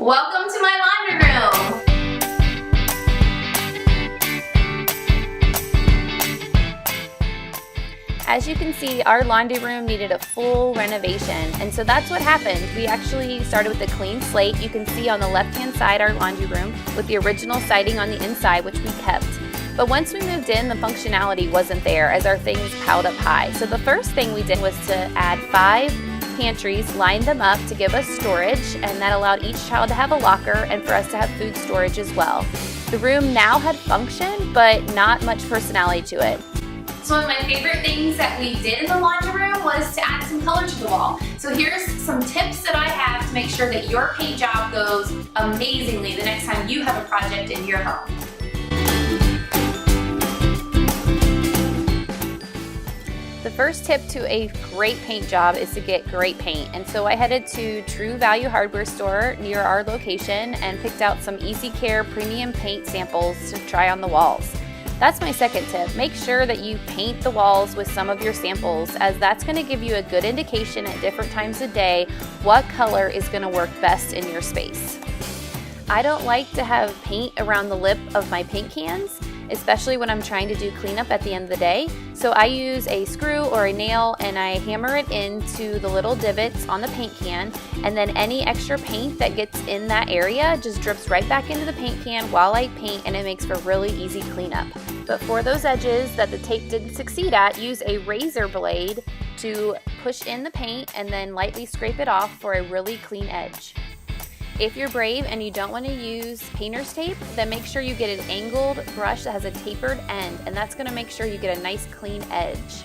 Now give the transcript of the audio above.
Welcome to my laundry room. As you can see, our laundry room needed a full renovation, and so that's what happened. We actually started with a clean slate. You can see on the left-hand side our laundry room with the original siding on the inside, which we kept. But once we moved in, the functionality wasn't there as our things piled up high. So the first thing we did was to add 5 pantries, lined them up to give us storage, and that allowed each child to have a locker and for us to have food storage as well. The room now had function, but not much personality to it. So one of my favorite things that we did in the laundry room was to add some color to the wall. So here's some tips that I have to make sure that your paint job goes amazingly the next time you have a project in your home. The first tip to a great paint job is to get great paint. And so I headed to True Value hardware store near our location and picked out some EasyCare premium paint samples to try on the walls. That's my second tip. Make sure that you paint the walls with some of your samples, as that's going to give you a good indication at different times of day what color is going to work best in your space. I don't like to have paint around the lip of my paint cans, especially when I'm trying to do cleanup at the end of the day. So I use a screw or a nail and I hammer it into the little divots on the paint can, and then any extra paint that gets in that area just drips right back into the paint can while I paint, and it makes for really easy cleanup. But for those edges that the tape didn't succeed at, use a razor blade to push in the paint and then lightly scrape it off for a really clean edge. If you're brave and you don't want to use painter's tape, then make sure you get an angled brush that has a tapered end, and that's going to make sure you get a nice clean edge.